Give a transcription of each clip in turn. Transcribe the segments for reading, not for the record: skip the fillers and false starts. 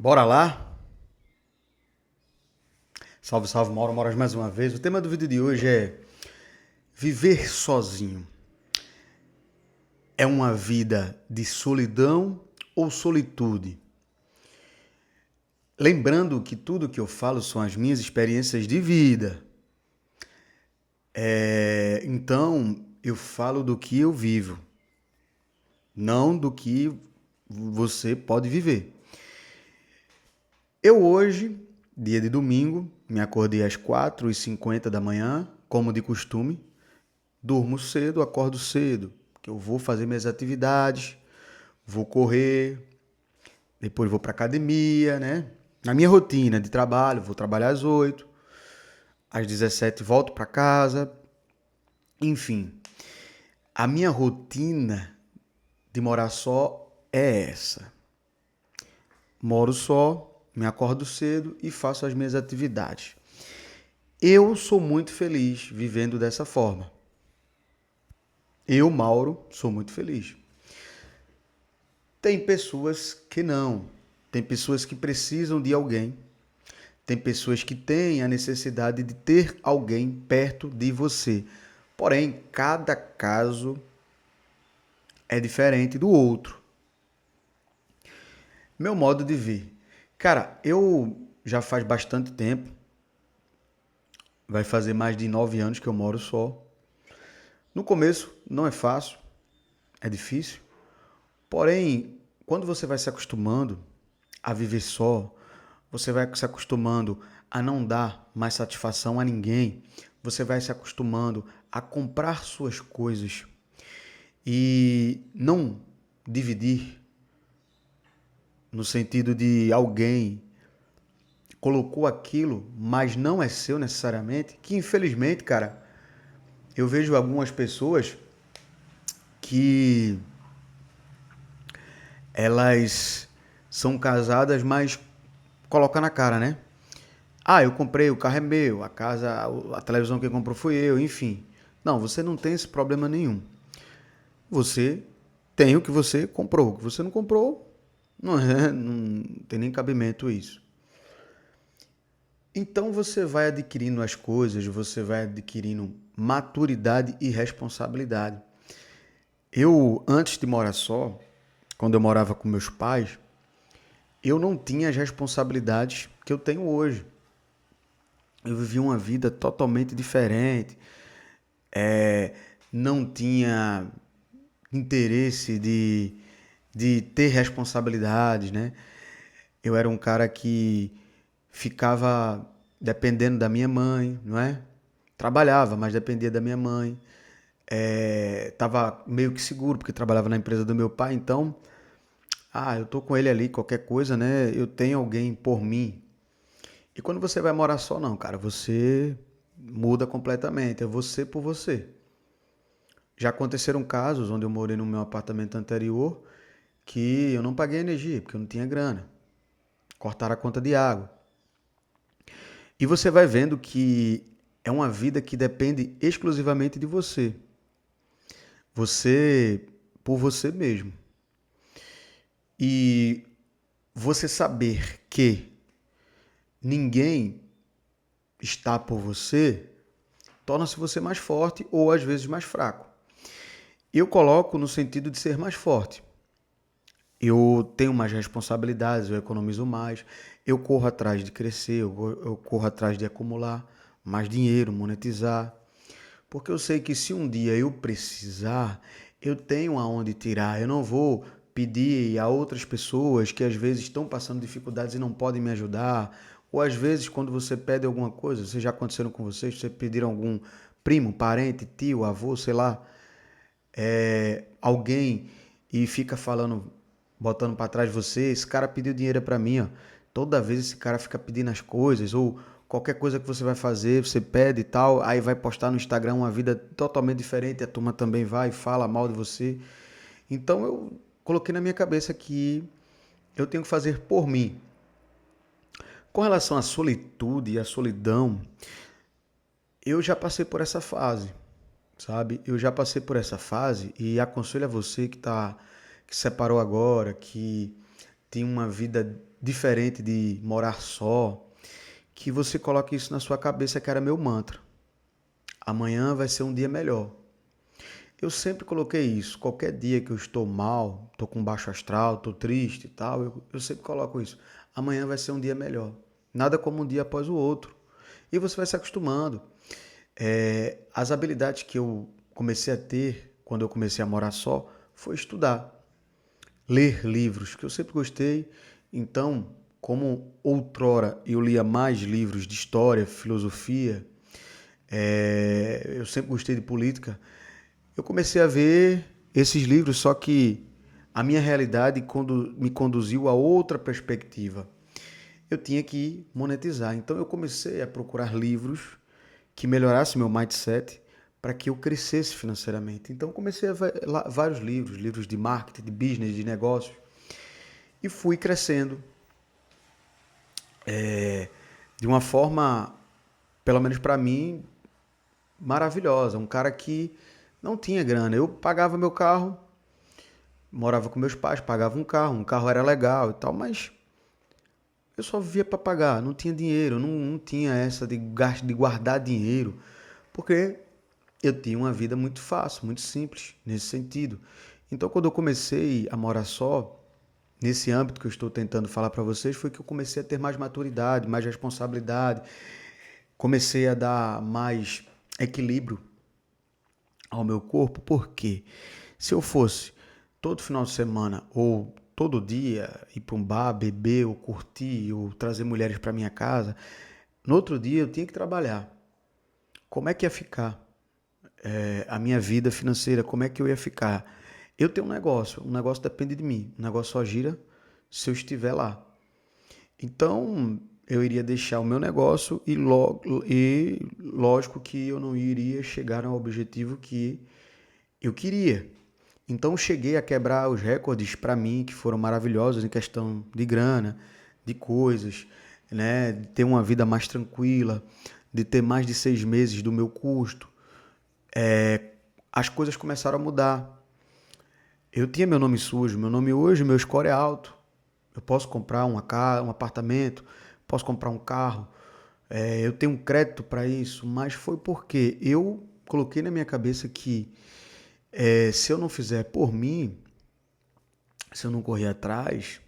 Bora lá? Salve, salve, Mauro Moras mais uma vez. O tema do vídeo de hoje é viver sozinho. É uma vida de solidão ou solitude? Lembrando que tudo que eu falo são as minhas experiências de vida. Então, eu falo do que eu vivo, não do que você pode viver. Eu hoje, dia de domingo, me acordei às 4h50 da manhã, como de costume. Durmo cedo, acordo cedo, porque eu vou fazer minhas atividades, vou correr, depois vou para academia, né? Na minha rotina de trabalho, vou trabalhar às 8, às 17 volto para casa. Enfim, a minha rotina de morar só é essa. Moro só, me acordo cedo e faço as minhas atividades. Eu sou muito feliz vivendo dessa forma. Eu, Mauro, sou muito feliz. Tem pessoas que não. Tem pessoas que precisam de alguém. Tem pessoas que têm a necessidade de ter alguém perto de você. Porém, cada caso é diferente do outro. Meu modo de ver. Cara, eu já faz bastante tempo. Vai fazer mais de 9 anos que eu moro só. No começo não é fácil, é difícil. Porém, quando você vai se acostumando a viver só, você vai se acostumando a não dar mais satisfação a ninguém, você vai se acostumando a comprar suas coisas e não dividir, no sentido de alguém colocou aquilo, mas não é seu necessariamente, que infelizmente, cara, eu vejo algumas pessoas que elas são casadas, mas coloca na cara, né? Ah, eu comprei, o carro é meu, a casa, a televisão que comprou fui eu, enfim. Não, você não tem esse problema nenhum. Você tem o que você comprou. O que você não comprou, não tem nem cabimento isso. Então você vai adquirindo as coisas, você vai adquirindo maturidade e responsabilidade. Eu, antes de morar só, quando eu morava com meus pais, eu não tinha as responsabilidades que eu tenho hoje. Eu vivia uma vida totalmente diferente. Não tinha interesse de ter responsabilidades, né? Eu era um cara que ficava dependendo da minha mãe, não é? Trabalhava, mas dependia da minha mãe. Tava meio que seguro, porque trabalhava na empresa do meu pai, então, eu tô com ele ali, qualquer coisa, né? Eu tenho alguém por mim. E quando você vai morar só, não, cara, você muda completamente, é você por você. Já aconteceram casos onde eu morei no meu apartamento anterior que eu não paguei energia, porque eu não tinha grana. Cortaram a conta de água. E você vai vendo que é uma vida que depende exclusivamente de você. Você por você mesmo. E você saber que ninguém está por você torna-se você mais forte ou às vezes mais fraco. Eu coloco no sentido de ser mais forte. Eu tenho mais responsabilidades, eu economizo mais, eu corro atrás de crescer, eu corro atrás de acumular mais dinheiro, monetizar. Porque eu sei que se um dia eu precisar, eu tenho aonde tirar. Eu não vou pedir a outras pessoas que às vezes estão passando dificuldades e não podem me ajudar. Ou às vezes, quando você pede alguma coisa, se já aconteceram com vocês, você pediram algum primo, parente, tio, avô, sei lá, alguém e fica falando, botando para trás de você, esse cara pediu dinheiro para mim, ó. Toda vez esse cara fica pedindo as coisas, ou qualquer coisa que você vai fazer, você pede e tal, aí vai postar no Instagram uma vida totalmente diferente, a turma também vai e fala mal de você. Então eu coloquei na minha cabeça que eu tenho que fazer por mim. Com relação à solitude e à solidão, eu já passei por essa fase, sabe? Eu já passei por essa fase e aconselho a você que separou agora, que tinha uma vida diferente de morar só, que você coloque isso na sua cabeça que era meu mantra. Amanhã vai ser um dia melhor. Eu sempre coloquei isso. Qualquer dia que eu estou mal, estou com baixo astral, estou triste e tal, eu sempre coloco isso. Amanhã vai ser um dia melhor. Nada como um dia após o outro. E você vai se acostumando. As habilidades que eu comecei a ter quando eu comecei a morar só foi estudar, ler livros, que eu sempre gostei. Então, como outrora eu lia mais livros de história, filosofia, eu sempre gostei de política, eu comecei a ver esses livros, só que a minha realidade me conduziu a outra perspectiva. Eu tinha que monetizar. Então eu comecei a procurar livros que melhorassem meu mindset para que eu crescesse financeiramente. Então eu comecei a ver vários livros, livros de marketing, de business, de negócios, e fui crescendo de uma forma, pelo menos para mim, maravilhosa. Um cara que não tinha grana. Eu pagava meu carro, morava com meus pais, pagava um carro era legal e tal, mas eu só vivia para pagar, não tinha dinheiro, não tinha essa de guardar dinheiro, porque eu tinha uma vida muito fácil, muito simples nesse sentido. Então, quando eu comecei a morar só, nesse âmbito que eu estou tentando falar para vocês, foi que eu comecei a ter mais maturidade, mais responsabilidade, comecei a dar mais equilíbrio ao meu corpo, porque se eu fosse todo final de semana ou todo dia ir para um bar, beber ou curtir ou trazer mulheres para minha casa, no outro dia eu tinha que trabalhar. Como é que ia ficar a minha vida financeira? Como é que eu ia ficar? Eu tenho um negócio depende de mim, um negócio só gira se eu estiver lá. Então, eu iria deixar o meu negócio e lógico que eu não iria chegar ao objetivo que eu queria. Então, eu cheguei a quebrar os recordes para mim que foram maravilhosos em questão de grana, de coisas, né? De ter uma vida mais tranquila, de ter mais de 6 meses do meu custo. As coisas começaram a mudar. Eu tinha meu nome sujo, meu nome hoje, meu score é alto. Eu posso comprar uma casa, um apartamento, posso comprar um carro, eu tenho um crédito para isso, mas foi porque eu coloquei na minha cabeça que se eu não fizer por mim, se eu não correr atrás,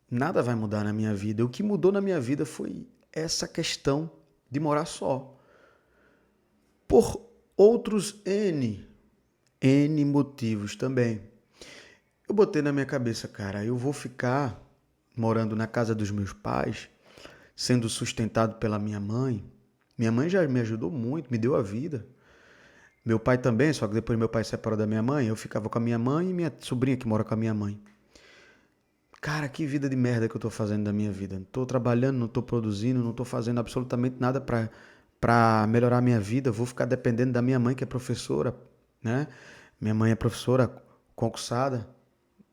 nada vai mudar na minha vida. O que mudou na minha vida foi essa questão de morar só. Por outros N motivos também. Eu botei na minha cabeça, cara, eu vou ficar morando na casa dos meus pais, sendo sustentado pela minha mãe. Minha mãe já me ajudou muito, me deu a vida. Meu pai também, só que depois meu pai se separou da minha mãe, eu ficava com a minha mãe e minha sobrinha que mora com a minha mãe. Cara, que vida de merda que eu tô fazendo da minha vida. Não tô trabalhando, não tô produzindo, não tô fazendo absolutamente nada pra melhorar a minha vida. Vou ficar dependendo da minha mãe, que é professora, né? Minha mãe é professora concursada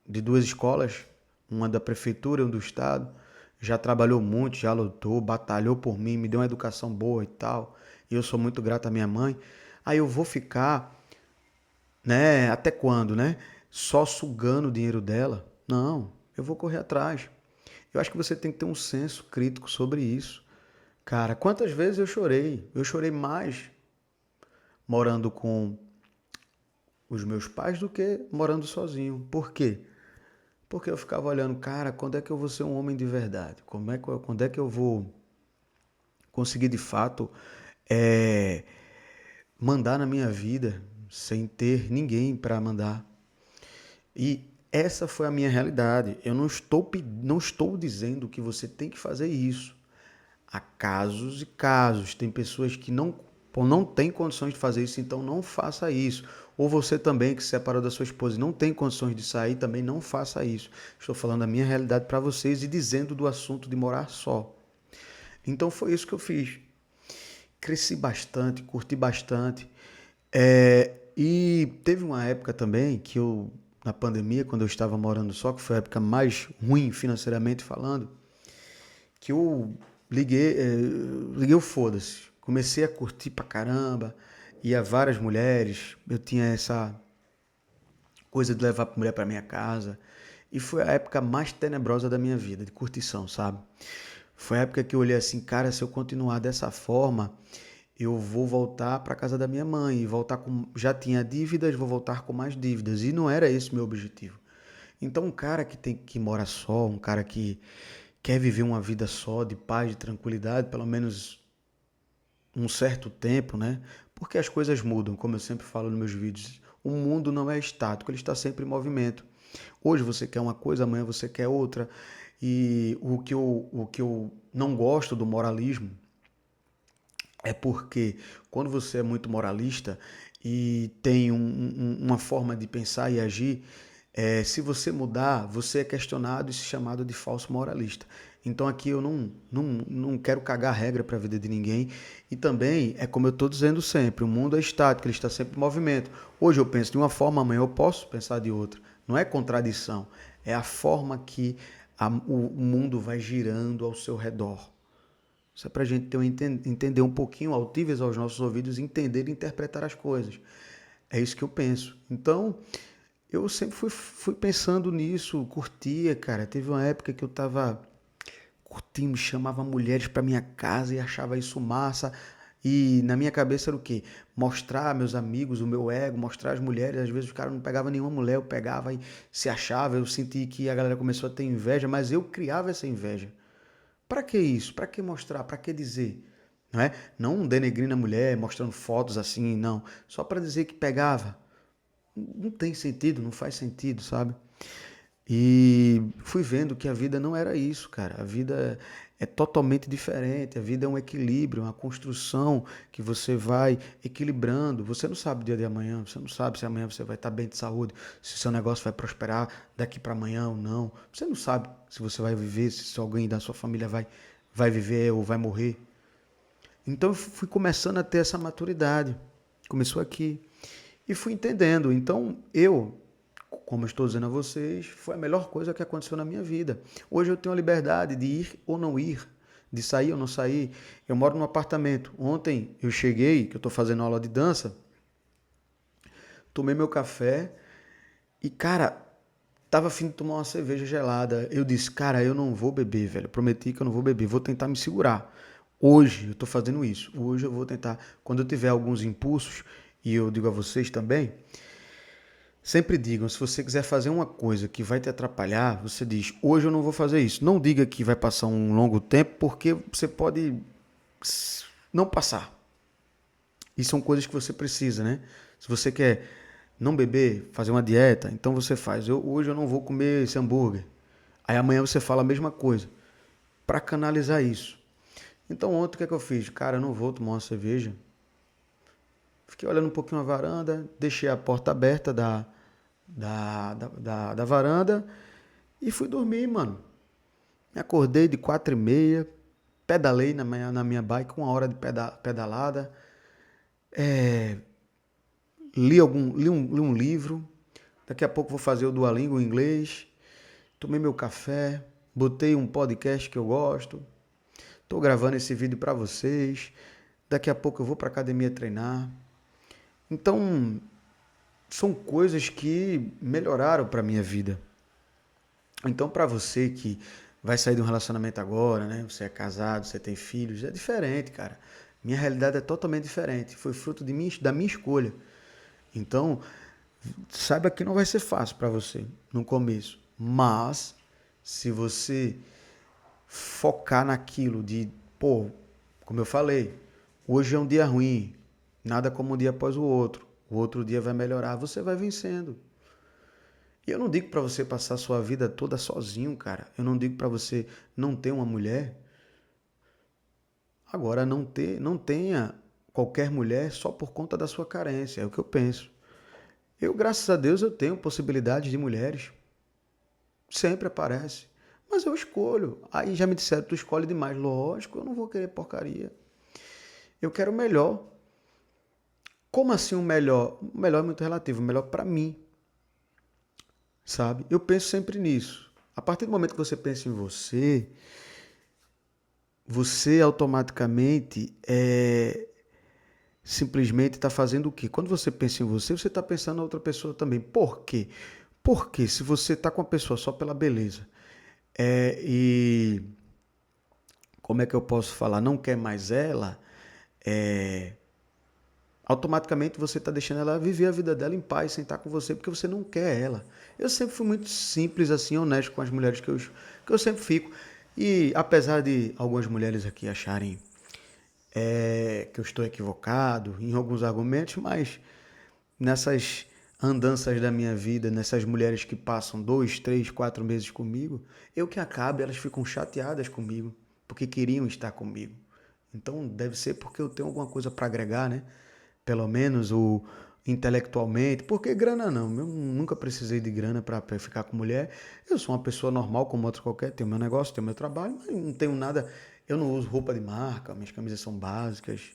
de 2 escolas, uma da prefeitura e uma do estado. Já trabalhou muito, já lutou, batalhou por mim, me deu uma educação boa e tal. E eu sou muito grato à minha mãe. Aí eu vou ficar, né? Até quando, né? Só sugando o dinheiro dela? Não, eu vou correr atrás. Eu acho que você tem que ter um senso crítico sobre isso. Cara, quantas vezes eu chorei? Eu chorei mais morando com os meus pais do que morando sozinho. Por quê? Porque eu ficava olhando, cara, quando é que eu vou ser um homem de verdade? Quando é que eu vou conseguir de fato é, mandar na minha vida sem ter ninguém para mandar? E essa foi a minha realidade. Eu não estou dizendo que você tem que fazer isso. Há casos e casos. Tem pessoas que não têm condições de fazer isso, então não faça isso. Ou você também que se separou da sua esposa e não tem condições de sair, também não faça isso. Estou falando a minha realidade para vocês e dizendo do assunto de morar só. Então foi isso que eu fiz. Cresci bastante, curti bastante. E teve uma época também que na pandemia, quando eu estava morando só, que foi a época mais ruim financeiramente falando, que eu liguei o foda-se. Comecei a curtir pra caramba, ia várias mulheres, eu tinha essa coisa de levar mulher pra minha casa. E foi a época mais tenebrosa da minha vida, de curtição, sabe? Foi a época que eu olhei assim, cara, se eu continuar dessa forma, eu vou voltar para casa da minha mãe e voltar com, já tinha dívidas, vou voltar com mais dívidas e não era esse o meu objetivo. Então, um cara que mora só, um cara que quer viver uma vida só, de paz, de tranquilidade, pelo menos um certo tempo, né? Porque as coisas mudam, como eu sempre falo nos meus vídeos. O mundo não é estático, ele está sempre em movimento. Hoje você quer uma coisa, amanhã você quer outra. E o que eu não gosto do moralismo é porque quando você é muito moralista e tem uma forma de pensar e agir, se você mudar, você é questionado e chamado de falso moralista. Então aqui eu não quero cagar regra para a vida de ninguém. E também é como eu estou dizendo sempre, o mundo é estático, ele está sempre em movimento. Hoje eu penso de uma forma, amanhã eu posso pensar de outra. Não é contradição, é a forma que o mundo vai girando ao seu redor. Isso é para a gente entender um pouquinho, altíveis aos nossos ouvidos, entender e interpretar as coisas. É isso que eu penso. Então, eu sempre fui pensando nisso, curtia, cara. Teve uma época que eu tava curtindo, chamava mulheres para minha casa e achava isso massa. E na minha cabeça era o quê? Mostrar meus amigos, o meu ego, mostrar as mulheres. Às vezes o cara não pegava nenhuma mulher, eu pegava e se achava. Eu senti que a galera começou a ter inveja, mas eu criava essa inveja. Para que isso? Para que mostrar? Para que dizer? Não é? Não denegrindo a mulher, mostrando fotos assim, não. Só para dizer que pegava. Não tem sentido, não faz sentido, sabe? E fui vendo que a vida não era isso, cara. A vida é totalmente diferente. A vida é um equilíbrio, uma construção que você vai equilibrando. Você não sabe o dia de amanhã, você não sabe se amanhã você vai estar bem de saúde, se o seu negócio vai prosperar daqui para amanhã ou não. Você não sabe se você vai viver, se alguém da sua família vai viver ou vai morrer. Então eu fui começando a ter essa maturidade. Começou aqui. E fui entendendo. Então eu, como eu estou dizendo a vocês, foi a melhor coisa que aconteceu na minha vida. Hoje eu tenho a liberdade de ir ou não ir, de sair ou não sair. Eu moro num apartamento. Ontem eu cheguei, que eu estou fazendo aula de dança, tomei meu café e, cara, tava afim de tomar uma cerveja gelada. Eu disse, cara, eu não vou beber, velho. Prometi que eu não vou beber, vou tentar me segurar. Hoje eu tô fazendo isso. Hoje eu vou tentar. Quando eu tiver alguns impulsos, e eu digo a vocês também, sempre digam, se você quiser fazer uma coisa que vai te atrapalhar, você diz, hoje eu não vou fazer isso. Não diga que vai passar um longo tempo, porque você pode não passar. E são coisas que você precisa, né? Se você quer não beber, fazer uma dieta, então você faz. Hoje eu não vou comer esse hambúrguer. Aí amanhã você fala a mesma coisa. Para canalizar isso. Então ontem o que é que eu fiz? Cara, eu não vou tomar uma cerveja. Fiquei olhando um pouquinho a varanda, deixei a porta aberta da varanda e fui dormir, mano. Me acordei de 4h30, pedalei na minha bike, 1 hora de pedalada. Li um livro. Daqui a pouco vou fazer o Duolingo em inglês. Tomei meu café, botei um podcast que eu gosto. Estou gravando esse vídeo para vocês. Daqui a pouco eu vou para academia treinar. Então, são coisas que melhoraram para minha vida. Então, para você que vai sair de um relacionamento agora, né? Você é casado, você tem filhos, é diferente, cara. Minha realidade é totalmente diferente. Foi fruto da minha escolha. Então, saiba que não vai ser fácil para você no começo. Mas, se você focar naquilo de, pô, como eu falei, hoje é um dia ruim, nada como um dia após o outro. O outro dia vai melhorar, você vai vencendo. E eu não digo para você passar a sua vida toda sozinho, cara. Eu não digo para você não ter uma mulher. Agora, não tenha qualquer mulher só por conta da sua carência, é o que eu penso. Eu, graças a Deus, eu tenho possibilidades de mulheres. Sempre aparece. Mas eu escolho. Aí já me disseram, tu escolhe demais. Lógico, eu não vou querer porcaria. Eu quero o melhor. Como assim o melhor? O melhor é muito relativo, o melhor para mim, sabe? Eu penso sempre nisso. A partir do momento que você pensa em você, você automaticamente simplesmente está fazendo o quê? Quando você pensa em você, você está pensando na outra pessoa também. Por quê? Porque se você tá com a pessoa só pela beleza, e como é que eu posso falar, não quer mais ela, automaticamente você está deixando ela viver a vida dela em paz, sem estar com você, porque você não quer ela. Eu sempre fui muito simples, assim, honesto com as mulheres que eu sempre fico. E apesar de algumas mulheres aqui acharem que eu estou equivocado em alguns argumentos, mas nessas andanças da minha vida, nessas mulheres que passam 2, 3, 4 meses comigo, eu que acabo, elas ficam chateadas comigo, porque queriam estar comigo. Então deve ser porque eu tenho alguma coisa para agregar, né? Pelo menos o intelectualmente, porque grana não, eu nunca precisei de grana para ficar com mulher. Eu sou uma pessoa normal como outra qualquer, tenho meu negócio, tenho meu trabalho, mas não tenho nada, eu não uso roupa de marca, minhas camisas são básicas.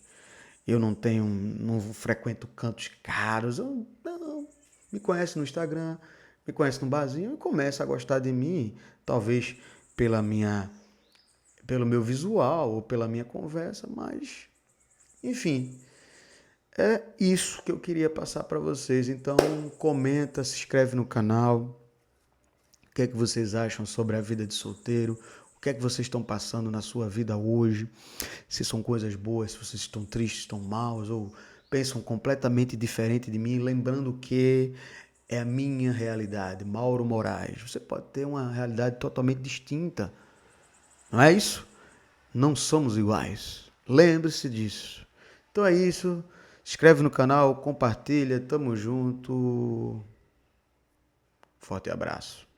Eu não frequento cantos caros, eu não, me conhece no Instagram, me conhece no barzinho e começa a gostar de mim, talvez pela minha pelo meu visual ou pela minha conversa, mas enfim, é isso que eu queria passar para vocês. Então, comenta, se inscreve no canal. O que é que vocês acham sobre a vida de solteiro? O que é que vocês estão passando na sua vida hoje? Se são coisas boas, se vocês estão tristes, estão maus ou pensam completamente diferente de mim, lembrando que é a minha realidade, Mauro Moraes. Você pode ter uma realidade totalmente distinta, não é isso? Não somos iguais. Lembre-se disso. Então é isso. Se inscreve no canal, compartilha, tamo junto. Forte abraço.